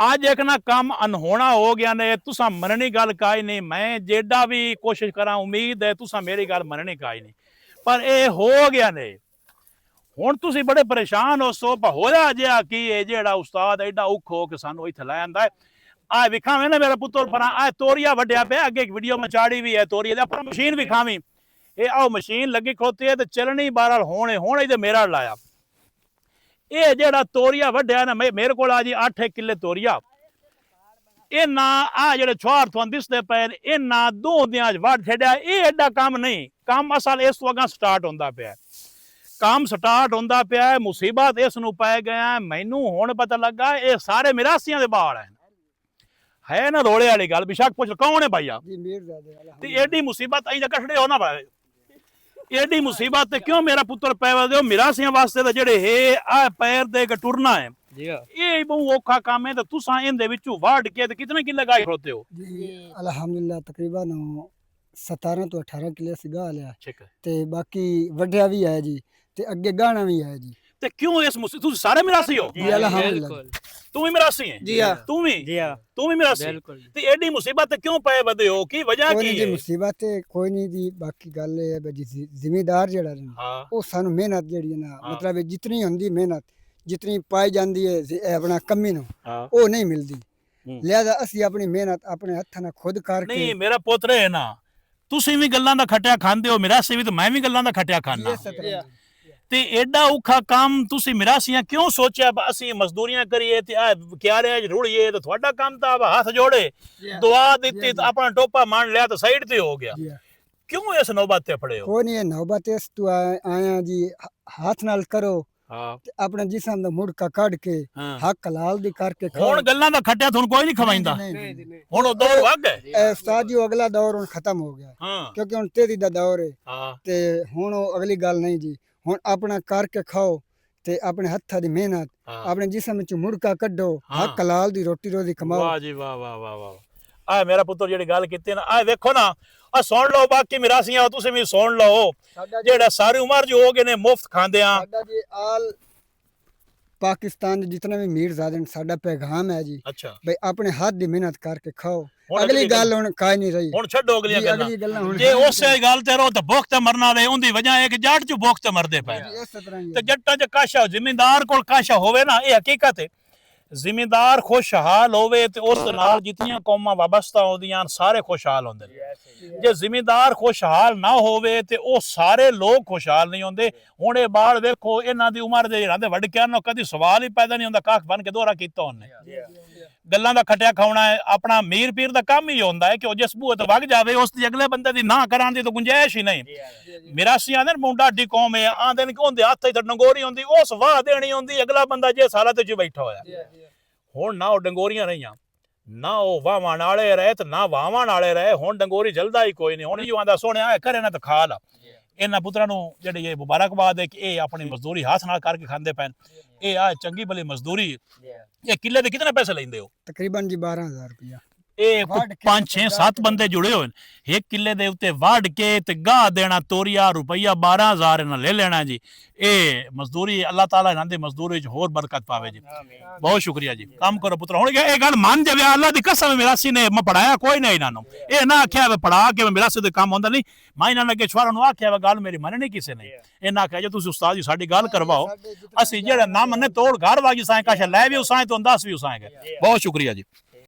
ਅੱਜ ਇੱਕ ਨਾ ਕੰਮ ਅਨहोਣਾ ਹੋ ਗਿਆ ਨੇ। ਤੁਸਾਂ ਮੰਨਣੀ ਗੱਲ ਕਾਈ ਨਹੀਂ, ਮੈਂ जेड़ा भी कोशिश करा उम्मीद है तुसां मेरी गल मननी काई नहीं, पर ये हो गया ने। हुण तुसीं बड़े परेशान हो सो होया जिहा की जेड़ा उस्ताद एडा औखा हो के सानू इत्थे लै आंदा है। आ विखावे ना मेरा पुत्तर पर आ तोरिया वड्या पे अगे एक वीडियो में चाड़ी भी है तोरिया दे, पर मशीन विखावी ये आओ मशीन लगी खोती है ते चलनी बहरहाल होने होने ते मेरा लाया ये जेड़ा तोरिया वड्या ना मेरे को जी 8 किले तोरिया इन्ना आ जेड़े छुआर तुहानू दिसदे पे इन्ना दो दियां वड छड्या। ये एडा काम नहीं, काम असल इस तो अगां स्टार्ट होंदा पिया, काम स्टार्ट होंदा पिया। मुसीबत इस नूं पै गया मैनू हुण पता लगा ये सारे मिरासियां दे बाल है ना रोले वाली गल। बेशक पुछ कौन है भैया ते एडी मुसीबत आई कठड़े हो ना भाई, एडी मुसीबत क्यों मेरा पुत्र पैवा दे मिरासियां वास्ते ते जेड़े है आ पैर दे के टुरना है ये बहुत औखा काम है। तो तुसां इहदे विचों वाड़ के ते कितने किले गाय खड़ोते हो? जी अल्हम्दुलिल्लाह तकरीबन 17 तो 18 किले सिगा लिया ते बाकी वड्या भी है जी ते अगे गाना भी है जी। ते क्यों इस तुम सारे मिरासी हो? जी अल्हम्दुलिल्लाह। तू भी मिरासी है? जी हां। तू भी मिरासी? ते एडी मुसीबत क्यों पे बदे हो की वजह की है? मुसीबत कोई नहीं जी, बाकी गल है जी जिम्मेदार जेड़ा ना ओ सानू मेहनत जेड़ी ना मतलब जितनी हुंदी मेहनत जितनी पाई जाती है अपना कमी नो ओ नहीं मिलती, लिहाजा असी अपनी मेहनत अपने हत्थां नाल खुद करके। नहीं मेरा पुत्र है ना, तुसीं भी गल्लां दा खटिया खांदे हो, मिरासी भी, तो मैं भी गल्लां दा खटिया खाना ते एडा औखा काम तुसीं मिरासियां क्यों सोचा असीं मजदूरियां करिए ते क्यारे रुड़िए तो तुहाडा काम तां हाथ जोड़े दुआ दित्ती तो अपना टोपा मान लिया तो साइड ते हो गया। क्यों इस नौबत ते पड़े हो? कोई नहीं नौबत इस तो आया जी हाथ नाल करो अपने जिसम दा मुड़का कढ के हक हलाल दी करके हुण गल्लां दा खटिया तुहानू कोई नहीं खवाइंदा, हुण ओ दौर वग गए उस्ताद जी अगला दौर हुण खत्म हो गया क्योंकि हुण तेरी दा दौर है ते हुण अगली गल नहीं जी। हुण अपना करके खाओ ते अपने हत्था दी मेहनत अपने जिसम विच मुड़का कढो हक हलाल दी रोटी रोजी कमाओ। वाह जी वाह वाह वाह वाह। आ मेरा पुत्र जेड़ी गल कीती ना आ देखो ना आ सुन लो बाकी मिरासियां तुसीं भी सुन लो जेड़ा सारी उम्र जो हो गए ने मुफ्त खांदे आ। साडा जी आल पाकिस्तान दे जितने भी मीर ज़ादे साडा पैगाम है जी। अच्छा भाई अपने हाथ दी मेहनत करके खाओ। अगली गल हुण काई नहीं रही, हुण छड्डो अगली गल्लां। जे उसे गल ते रहो तो भुख ते मरना रहे उंदी वजह है कि जट जो भुख ते मरदे पे ते जट्टां च काशा जिमींदार कोल काशा होवे ना ये हकीकत है। जिमींदार खुशहाल होवे ते उस नाल जितनियां कौमां वाबस्ता होंदियां सारे खुशहाल होंदे ने। जे जिमींदार खुशहाल ना होवे ते ओ सारे लोग खुशहाल नहीं होंदे। हुण ये बाल देखो इन्हां दी उम्र दे जेड़ा वडकियां नो कदी सवाल ही पैदा नहीं होंदा कख बन के दोहरा कीता उन्हें। गल्लां दा खटिया खाना है अपना मीर पीर दा काम ही होंदा है कि ओ जिस बूहे ते वग जावे उस दी अगले बंदे दी ना करान दी तो गुंजाइश ही नहीं। मिरासी आंदे मुंडा डी कौम है आंदे ने कि उंदे हत्थ च डंगोरी होंदी उस वाह देनी होंदी अगला बंदा जे साला ते बैठा होया। हुण ना ओ डंगोरियां रहियां ना ओ वाहवां नाले रहे ते ना वाहवां नाले रहे। हुण डंगोरी जलदा ही कोई नहीं। हुण इहो आंदा सोहणिया करे ना तो खा ला। इन्हां पुत्रां नूं जेहड़ी ये मुबारकबाद है कि ये अपनी मजदूरी हाथ नाल करके खांदे पैन। ये आ चंगी भली मजदूरी। ये किले दे कितने पैसे लेंदे हो? तकरीबन जी 12,000 रुपया। ये 5 6 7 बंदे जुड़े हो एक किले दे उत्ते वाड़ के ते गाह देना तोरिया रुपया 12,000 इन्हां ले लेना जी। ये मजदूरी अल्लाह ताला इन्हां दी मजदूरी च होर बरकत पावे जी। बहुत शुक्रिया जी। काम करो पुत्र। हुण ये गल मान जावे अल्लाह दी कसम मिरासी ने मैं पढ़ाया कोई नहीं इन्हां नूं ये ना आख्या पढ़ा के मिरासी दे काम होंदा नहीं। मैं इन्हां अगे छुआरां नूं आख्या गल मेरी मननी किसे नहीं इन्हां आख्या जे तुसीं उस्ताद जी साडी गल करवाओ असीं जेड़ा ना मन्ने तोड़ घर वागी सां कश लै भी उसां तो 10 भी उसां। बहुत शुक्रिया जी।